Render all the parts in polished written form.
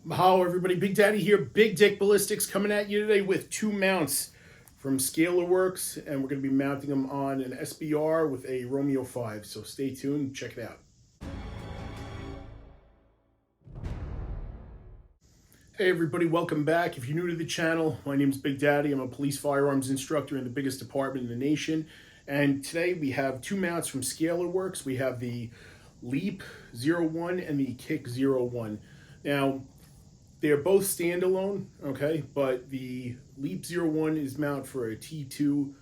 Mahalo, everybody. Big Daddy here. Big Dick Ballistics coming at you today with two mounts from Scalarworks, and we're going to be mounting them on an SBR with a Romeo 5. So stay tuned and check it out. Hey everybody, welcome back. If you're new to the channel, my name is Big Daddy. I'm a police firearms instructor in the biggest department in the nation. And today we have two mounts from Scalarworks. We have the Leap 01 and the Kick 01. Now, they're both standalone, okay, but the Leap 01 is mounted for a T2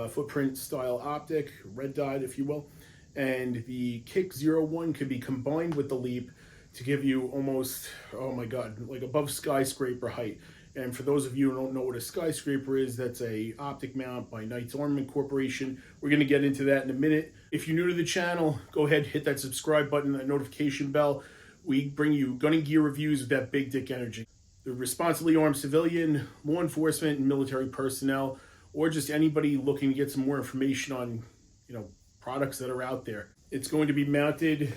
footprint style optic, red dot if you will, and the Kick 01 could be combined with the Leap to give you almost, oh my god, like above skyscraper height. And for those of you who don't know what a skyscraper is, that's a optic mount by Knight's Armament Corporation. We're going to get into that in a minute. If you're new to the channel, go ahead, hit that subscribe button, that notification bell. We bring you gun and gear reviews with that big dick energy. The responsibly armed civilian, law enforcement, and military personnel, or just anybody looking to get some more information on, products that are out there. It's going to be mounted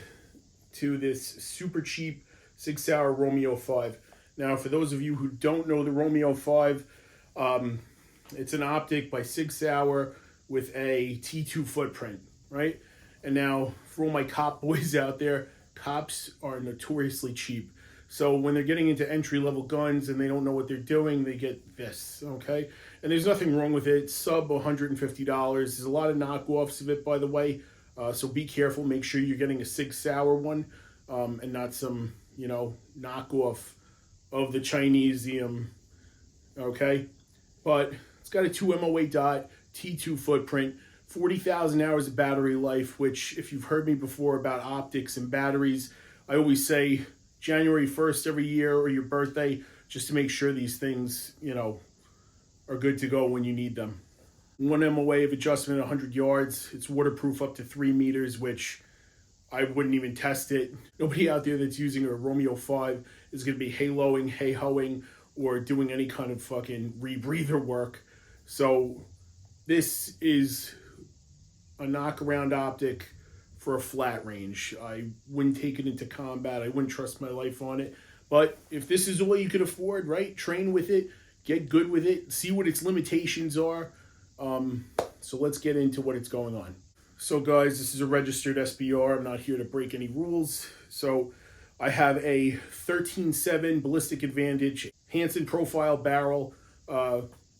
to this super cheap 6 Hour Romeo 5. Now, for those of you who don't know the Romeo 5, it's an optic by 6 Hour with a T2 footprint, right? And now, for all my cop boys out there, cops are notoriously cheap. So when they're getting into entry-level guns and they don't know what they're doing, they get this, okay? And there's nothing wrong with it. Sub $150. There's a lot of knockoffs of it, by the way. So be careful. Make sure you're getting a 6 Hour one and not some, knockoff of the Chinesium, okay? But it's got a 2 MOA dot, T2 footprint, 40,000 hours of battery life, which if you've heard me before about optics and batteries, I always say January 1st every year or your birthday, just to make sure these things, are good to go when you need them. 1 MOA of adjustment, 100 yards. It's waterproof up to 3 meters, which I wouldn't even test it. Nobody out there that's using a Romeo 5 is going to be haloing, hey-hoing, or doing any kind of fucking rebreather work. So this is a knock-around optic for a flat range. I wouldn't take it into combat. I wouldn't trust my life on it. But if this is all you can afford, right, train with it, get good with it, see what its limitations are. So let's get into what it's going on. So guys, this is a registered SBR. I'm not here to break any rules. So I have a 13.7 Ballistic Advantage Hansen profile barrel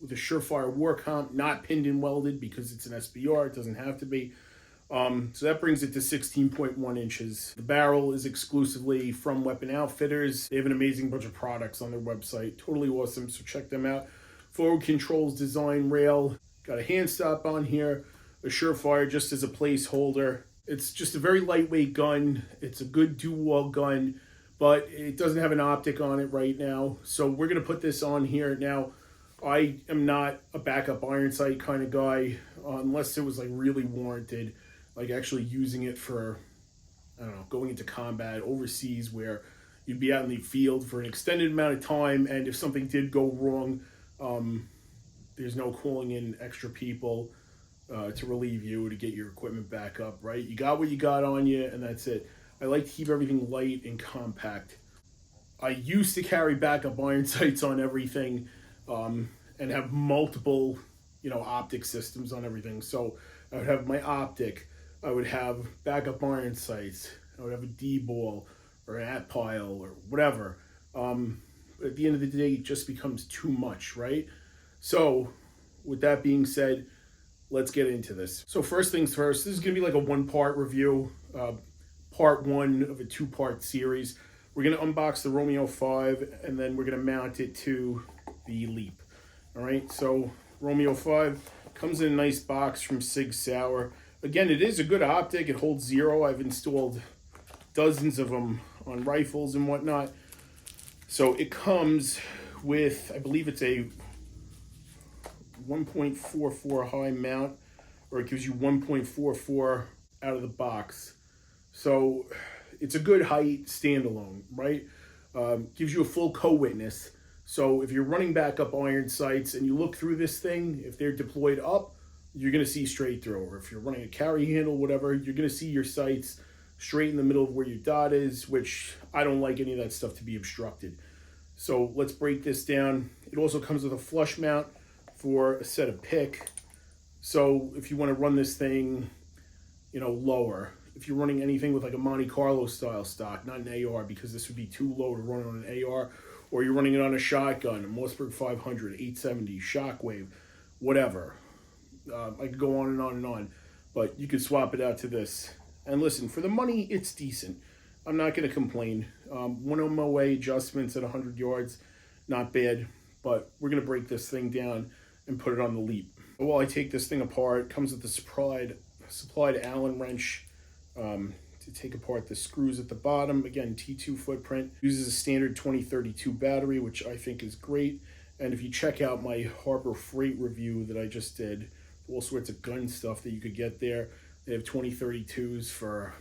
with a Surefire war comp, not pinned and welded because it's an SBR. It doesn't have to be. So that brings it to 16.1 inches. The barrel is exclusively from Weapon Outfitters. They have an amazing bunch of products on their website. Totally awesome, so check them out. Forward controls design rail. Got a hand stop on here. A Surefire just as a placeholder. It's just a very lightweight gun. It's a good dual gun, but it doesn't have an optic on it right now. So we're going to put this on here. Now, I am not a backup iron sight kind of guy, unless it was like really warranted, like actually using it for, I don't know, going into combat overseas where you'd be out in the field for an extended amount of time, and if something did go wrong, there's no calling in extra people to relieve you to get your equipment back up, right? You got what you got on you, and that's it. I like to keep everything light and compact. I used to carry backup iron sights on everything and have multiple, optic systems on everything. So I would have my optic, I would have backup iron sights, I would have a D-ball or an at-pile or whatever. At the end of the day, it just becomes too much, right? So with that being said, let's get into this. So first things first, this is going to be like a one-part review, part one of a two-part series. We're going to unbox the Romeo 5, and then we're going to mount it to the Leap. All right, so Romeo 5 comes in a nice box from Sig Sauer. Again, it is a good optic. It holds 0. I've installed dozens of them on rifles and whatnot. So it comes with, I believe it's a 1.44 high mount, or it gives you 1.44 out of the box. So it's a good height standalone, right? Gives you a full co-witness. So if you're running backup iron sights and you look through this thing, if they're deployed up, you're going to see straight through. Or if you're running a carry handle, whatever, you're going to see your sights straight in the middle of where your dot is, which I don't like any of that stuff to be obstructed. So let's break this down. It also comes with a flush mount for a set of pick. So if you want to run this thing, lower, if you're running anything with like a Monte Carlo style stock, not an AR, because this would be too low to run on an AR, or you're running it on a shotgun, a Mossberg 500, 870, Shockwave, whatever. I could go on and on and on, but you could swap it out to this. And listen, for the money, it's decent. I'm not going to complain. One MOA adjustments at 100 yards, not bad, but we're going to break this thing down and put it on the Leap. While I take this thing apart, it comes with the supplied Allen wrench to take apart the screws at the bottom. Again, T2 footprint. Uses a standard 2032 battery, which I think is great. And if you check out my Harbor Freight review that I just did, all sorts of gun stuff that you could get there. They have 2032s for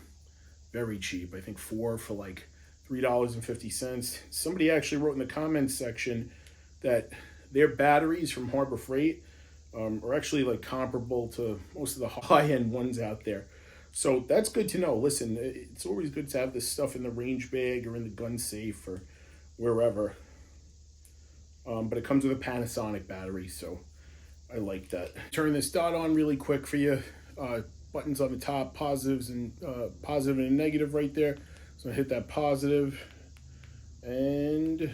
very cheap. I think 4 for like $3.50. Somebody actually wrote in the comments section that their batteries from Harbor Freight are actually like comparable to most of the high-end ones out there. So that's good to know. Listen, it's always good to have this stuff in the range bag or in the gun safe or wherever. But it comes with a Panasonic battery, so I like that. Turn this dot on really quick for you. Buttons on the top, positive and negative right there. So I hit that positive, and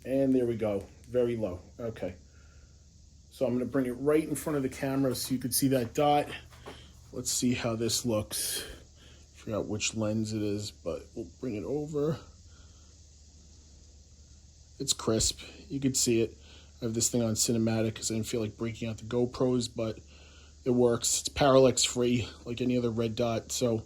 there we go. Very low. Okay. So I'm going to bring it right in front of the camera so you can see that dot. Let's see how this looks. Forgot which lens it is, but we'll bring it over. It's crisp. You can see it. I have this thing on cinematic because I didn't feel like breaking out the GoPros, but it works. It's parallax free like any other red dot, so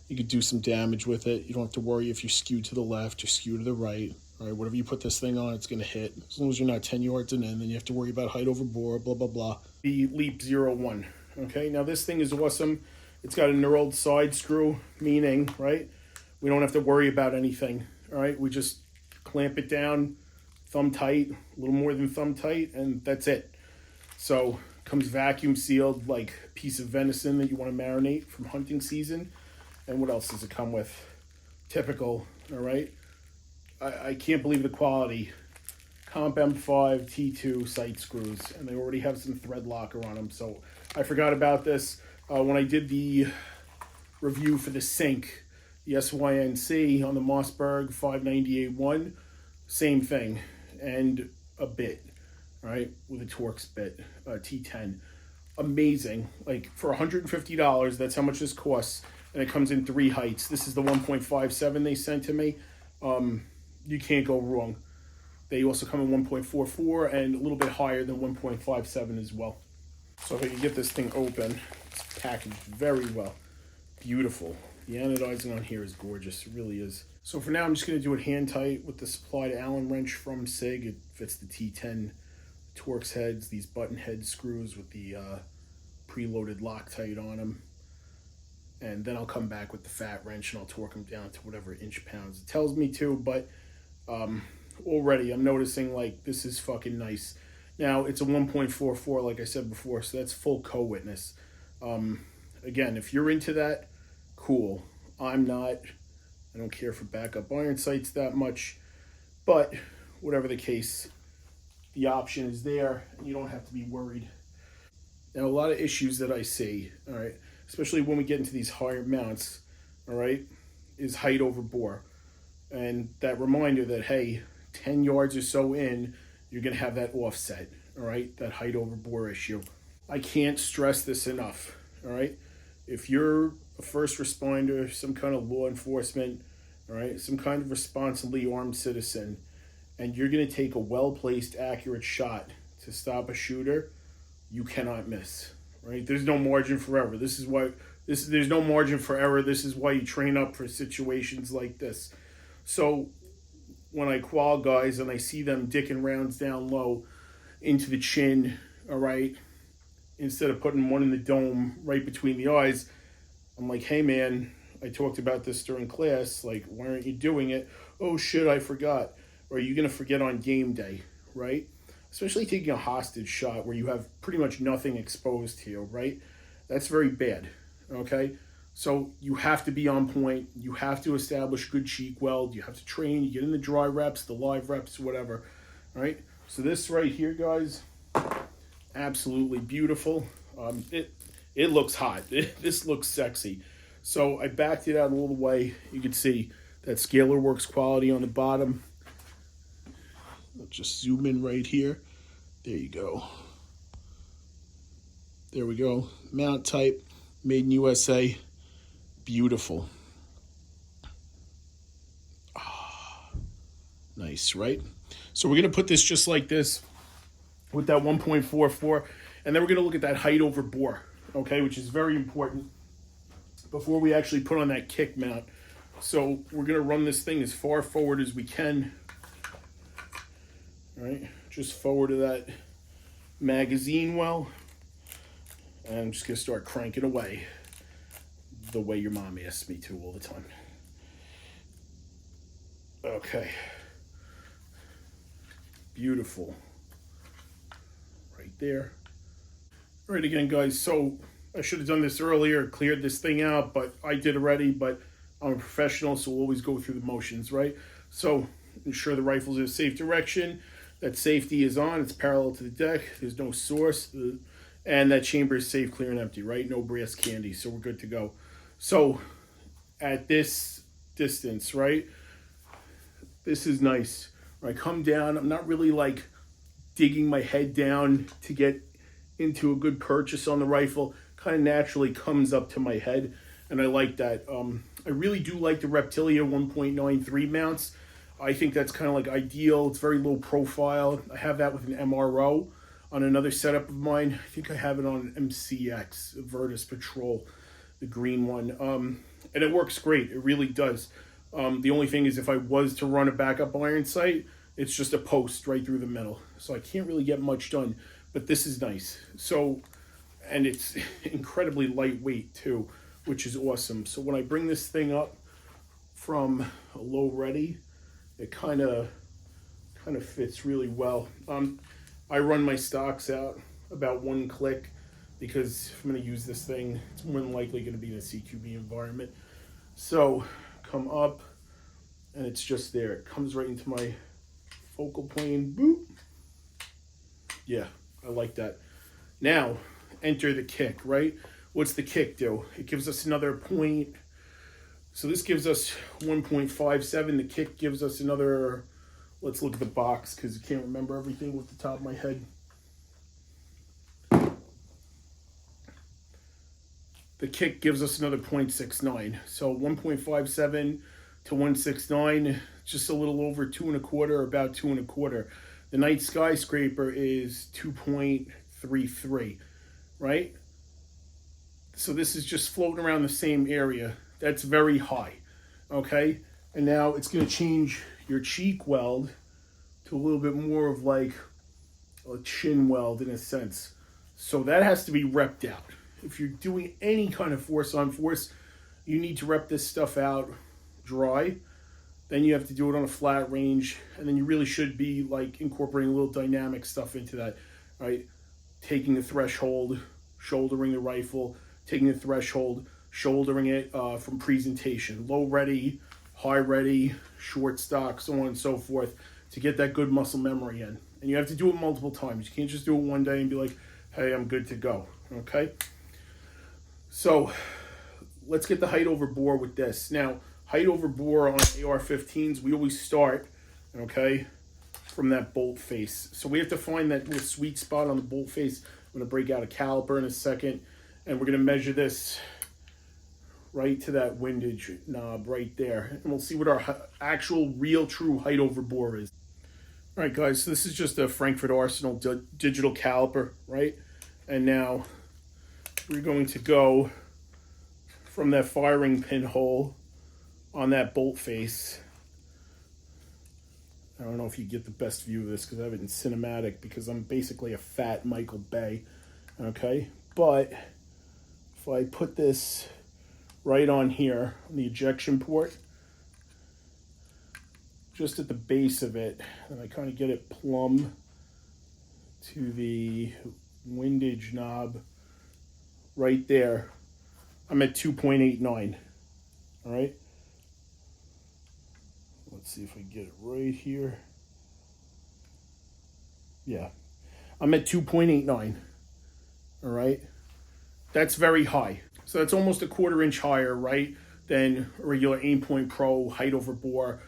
you could do some damage with it. You don't have to worry if you skew to the left or skew to the right. All right, whatever you put this thing on, it's going to hit. As long as you're not 10 yards in, then you have to worry about height over bore, blah, blah, blah. The Leap 01. Okay, now this thing is awesome. It's got a knurled side screw, meaning, right, we don't have to worry about anything. All right, we just clamp it down, thumb tight, a little more than thumb tight, and that's it. So comes vacuum sealed like a piece of venison that you want to marinate from hunting season. And what else does it come with? Typical, all right? I can't believe the quality. Comp M5 T2 sight screws, and they already have some thread locker on them. So I forgot about this. When I did the review for the Sync, the SYNC on the Mossberg 598-1, same thing, and a bit, right, with a Torx bit, T10. Amazing. Like for $150, that's how much this costs, and it comes in 3 heights. This is the 1.57 they sent to me. You can't go wrong. They also come in 1.44 and a little bit higher than 1.57 as well. So if I can get this thing open, it's packaged very well. Beautiful. The anodizing on here is gorgeous. It really is. So for now, I'm just going to do it hand tight with the supplied Allen wrench from SIG. It fits the T10 Torx heads, these button head screws with the preloaded Loctite on them. And then I'll come back with the fat wrench and I'll torque them down to whatever inch pounds it tells me to. But already I'm noticing like this is fucking nice. Now it's a 1.44 like I said before, so that's full co-witness. Again, if you're into that, cool. I'm not. I don't care for backup iron sights that much. But whatever the case, the option is there and you don't have to be worried. Now a lot of issues that I see, all right, especially when we get into these higher mounts, all right, is height over bore. And that reminder that, hey, 10 yards or so in, you're going to have that offset, all right, that height over bore issue. I can't stress this enough, all right? If you're a first responder, some kind of law enforcement, all right, some kind of responsibly armed citizen, and you're going to take a well-placed, accurate shot to stop a shooter, you cannot miss. Right? There's no margin for error. There's no margin for error. This is why you train up for situations like this. So when I qual guys and I see them dicking rounds down low into the chin, all right, instead of putting one in the dome right between the eyes, I'm like, hey man, I talked about this during class. Like, why aren't you doing it? Oh shit, I forgot. Or are you gonna forget on game day, right? Especially taking a hostage shot where you have pretty much nothing exposed to you, right? That's very bad, okay? So you have to be on point. You have to establish good cheek weld. You have to train. You get in the dry reps, the live reps, whatever, all right? So this right here, guys, absolutely beautiful. It looks hot. This looks sexy. So I backed it out all the way. You can see that Scalarworks quality on the bottom. Let's just zoom in right here. There you go. There we go. Mount type, made in USA. Beautiful. Ah, nice, right? So we're going to put this just like this with that 1.44, and then we're going to look at that height over bore, okay, which is very important before we actually put on that kick mount. So we're going to run this thing as far forward as we can, all right, just forward of that magazine well, and I'm just going to start cranking away the way your mom asks me to all the time. Okay. Beautiful. Right there. All right, again, guys, so I should have done this earlier, cleared this thing out, but I did already, but I'm a professional, so we'll always go through the motions, right? So ensure the rifle's in a safe direction, that safety is on, it's parallel to the deck, there's no source, and that chamber is safe, clear, and empty, right? No brass candy, so we're good to go. So at this distance, right, this is nice. When I come down, I'm not really like digging my head down to get into a good purchase on the rifle. Kind of naturally comes up to my head, and I like that. I really do like the Reptilia 1.93 mounts. I think that's kind of like ideal. It's very low profile. I have that with an MRO on another setup of mine. I think I have it on an MCX, Virtus Patrol, the green one. And it works great. It really does. The only thing is if I was to run a backup iron sight, it's just a post right through the middle. So I can't really get much done, but this is nice. So, and it's incredibly lightweight too, which is awesome. So when I bring this thing up from a low ready, it kind of fits really well. I run my stocks out about one click because if I'm going to use this thing, it's more than likely going to be in a CQB environment. So come up, and it's just there. It comes right into my focal plane. Boop. Yeah, I like that. Now, enter the kick, right? What's the kick do? It gives us another point. So this gives us 1.57. The kick gives us another. Let's look at the box because I can't remember everything off the top of my head. The kick gives us another 0.69. So 1.57 to 169, just a little over 2.25, or about 2.25. The Night Skyscraper is 2.33, right? So this is just floating around the same area. That's very high, okay? And now it's going to change your cheek weld to a little bit more of like a chin weld in a sense. So that has to be repped out. If you're doing any kind of force on force, you need to rep this stuff out dry. Then you have to do it on a flat range, and then you really should be like incorporating a little dynamic stuff into that, right? Taking the threshold, shouldering the rifle, taking the threshold, shouldering it from presentation, low ready, high ready, short stock, so on and so forth, to get that good muscle memory in. And you have to do it multiple times. You can't just do it one day and be like, hey, I'm good to go, okay? So let's get the height over bore with this. Now, height over bore on AR-15s, we always start, okay, from that bolt face. So we have to find that little sweet spot on the bolt face. I'm going to break out a caliper in a second, and we're going to measure this right to that windage knob right there. And we'll see what our actual, real, true height over bore is. All right, guys, so this is just a Frankfurt Arsenal digital caliper, right? And now we're going to go from that firing pinhole on that bolt face. I don't know if you get the best view of this because I have it in cinematic because I'm basically a fat Michael Bay, okay? But if I put this right on here, on the ejection port, just at the base of it, and I kind of get it plumb to the windage knob right there. I'm at 2.89. All right. Let's see if I get it right here. Yeah, I'm at 2.89. All right. That's very high. So that's almost a 1/4 inch higher, right, than a regular Aim Point Pro height over bore,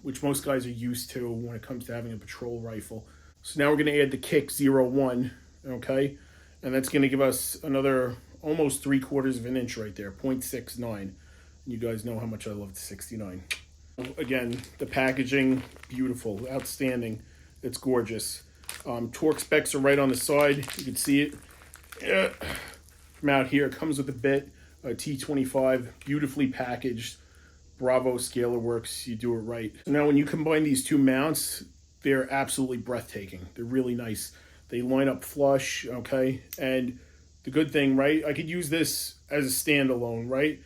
which most guys are used to when it comes to having a patrol rifle. So now we're going to add the Kick 01, okay? And that's going to give us another almost 3/4 of an inch right there, 0.69. You guys know how much I love the 69. Again, the packaging, beautiful, outstanding. It's gorgeous. Torque specs are right on the side. You can see it. From out here, it comes with a bit, a T25, beautifully packaged. Bravo Scalarworks, you do it right. So now when you combine these two mounts, they're absolutely breathtaking. They're really nice. They line up flush, okay? And the good thing, right, I could use this as a standalone, right?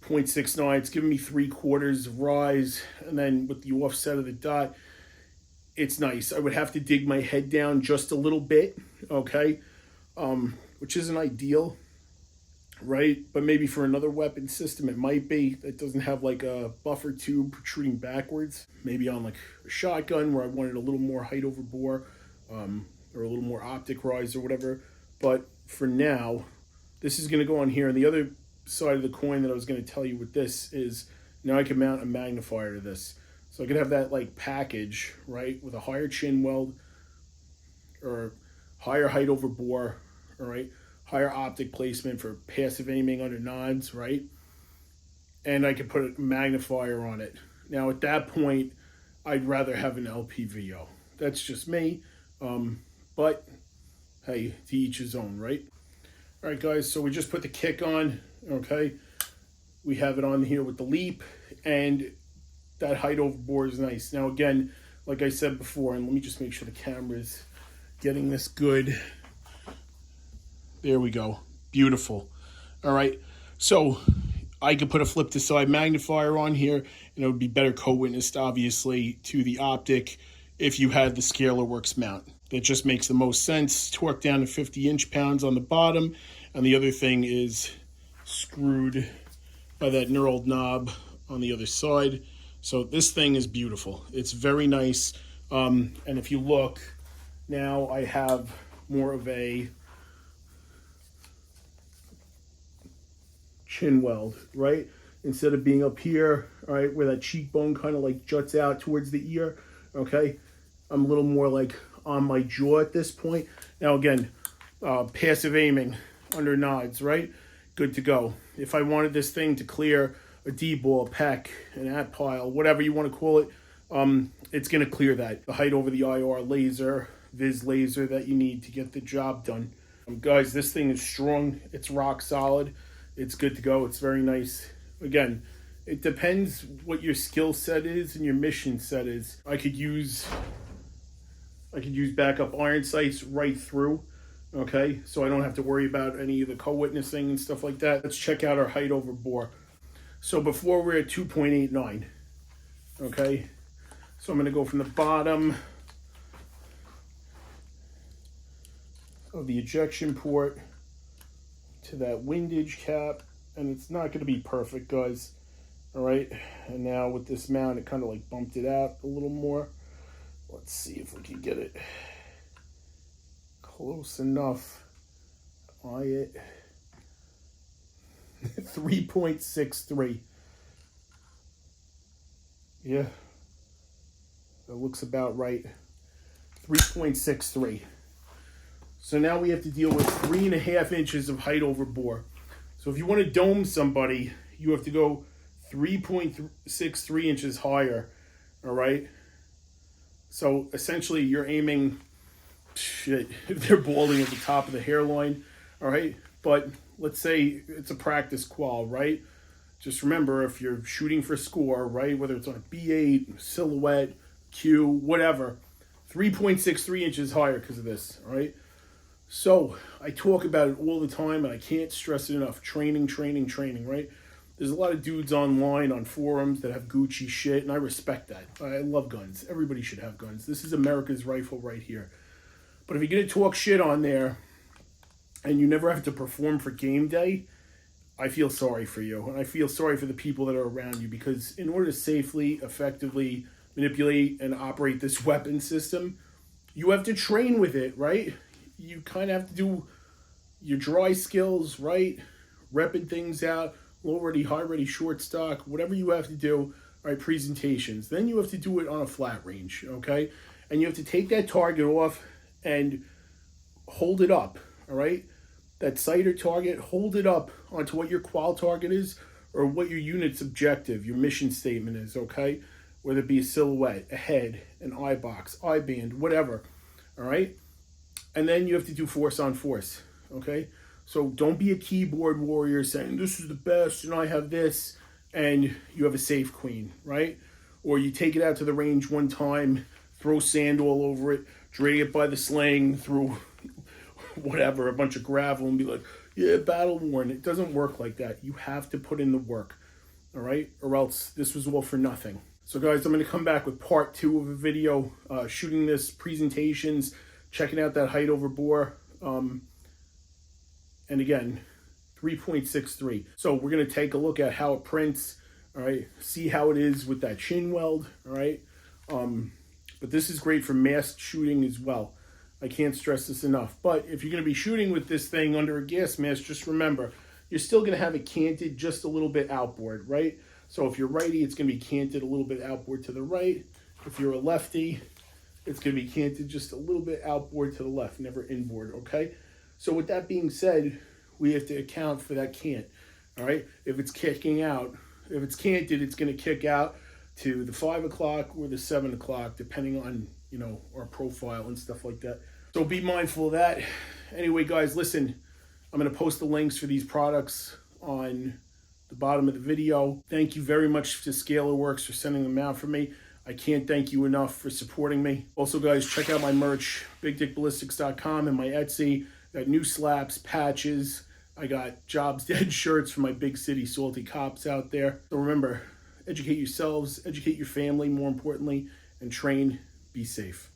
0.69, it's giving me 3/4 of rise, and then with the offset of the dot, it's nice. I would have to dig my head down just a little bit, okay? Which isn't ideal, right? But maybe for another weapon system, it might be. That doesn't have like a buffer tube protruding backwards. Maybe on like a shotgun where I wanted a little more height over bore, or a little more optic rise or whatever. But for now, this is going to go on here. And the other side of the coin that I was going to tell you with this is now I can mount a magnifier to this. So I could have that like package, right, with a higher chin weld or higher height over bore, all right, higher optic placement for passive aiming under nods, right? And I could put a magnifier on it. Now at that point, I'd rather have an LPVO. That's just me, but hey, to each his own, right? All right, guys, so we just put the Kick on, okay? We have it on here with the Leap, and that height over bore is nice. Now again, like I said before, and let me just make sure the camera's getting this good. There we go. Beautiful. All right. So I could put a flip to side magnifier on here, and it would be better co-witnessed, obviously, to the optic if you had the Scalarworks mount. That just makes the most sense. Torque down to 50 inch-pounds on the bottom, and the other thing is screwed by that knurled knob on the other side. So this thing is beautiful. It's very nice. And if you look, now I have more of a chin weld, right? Instead of being up here, all right, where that cheekbone kind of like juts out towards the ear, okay? I'm a little more like on my jaw at this point. Now again, passive aiming under nods, right? Good to go. If I wanted this thing to clear a D-ball, a pec, an at pile, whatever you want to call it, it's going to clear that. The height over the IR laser, Viz laser that you need to get the job done. Guys, this thing is strong. It's rock solid. It's good to go. It's very nice. Again, it depends what your skill set is and your mission set is. I could use backup iron sights right through, okay? So I don't have to worry about any of the co-witnessing and stuff like that. Let's check out our height over bore. So before we're at 2.89, okay? So I'm going to go from the bottom of the ejection port to that windage cap, and it's not going to be perfect, guys, all right? And now with this mount, it kind of like bumped it out a little more. Let's see if we can get it close enough. Eye it. 3.63. Yeah, that looks about right. 3.63. So now we have to deal with 3.5 inches of height over bore. So if you want to dome somebody, you have to go 3.63 inches higher, all right? So essentially you're aiming, shit, if they're balding at the top of the hairline, all right? But let's say it's a practice qual, right? Just remember, if you're shooting for score, right, whether it's on a B8, silhouette, Q, whatever, 3.63 inches higher because of this, all right? So I talk about it all the time, and I can't stress it enough. Training, training, training, right? There's a lot of dudes online on forums that have Gucci shit, and I respect that. I love guns. Everybody should have guns. This is America's rifle right here. But if you're going to talk shit on there, and you never have to perform for game day, I feel sorry for you, and I feel sorry for the people that are around you, because in order to safely, effectively manipulate and operate this weapon system, you have to train with it, right? You kind of have to do your dry skills, right? Repping things out, low ready, high ready, short stock, whatever you have to do, right? Presentations. Then you have to do it on a flat range, okay? And you have to take that target off and hold it up, all right? That sight or target, hold it up onto what your qual target is, or what your unit's objective, your mission statement is, okay? Whether it be a silhouette, a head, an eye box, eye band, whatever, all right? And then you have to do force on force, okay? So don't be a keyboard warrior saying, this is the best, and I have this, and you have a safe queen, right? Or you take it out to the range one time, throw sand all over it, drag it by the sling through whatever, a bunch of gravel, and be like, yeah, battle worn. It doesn't work like that. You have to put in the work, all right? Or else this was all for nothing. So guys, I'm going to come back with part 2 of a video, shooting this presentations, checking out that height over bore, and again, 3.63. So we're going to take a look at how it prints, all right? See how it is with that chin weld, all right? But this is great for masked shooting as well. I can't stress this enough. But if you're going to be shooting with this thing under a gas mask, just remember, you're still going to have it canted just a little bit outboard, right? So if you're righty, it's going to be canted a little bit outboard to the right. If you're a lefty, it's going to be canted just a little bit outboard to the left, never inboard, okay? So with that being said, we have to account for that cant, all right? If it's kicking out, if it's canted, it's going to kick out to the 5 o'clock or the 7 o'clock, depending on, you know, our profile and stuff like that. So be mindful of that. Anyway, guys, listen, I'm going to post the links for these products on the bottom of the video. Thank you very much to Scalarworks for sending them out for me. I can't thank you enough for supporting me. Also, guys, check out my merch, BigDickBallistics.com, and my Etsy. Got new slaps, patches. I got Jobs Dead shirts for my big city salty cops out there. So remember, educate yourselves, educate your family, more importantly, and train. Be safe.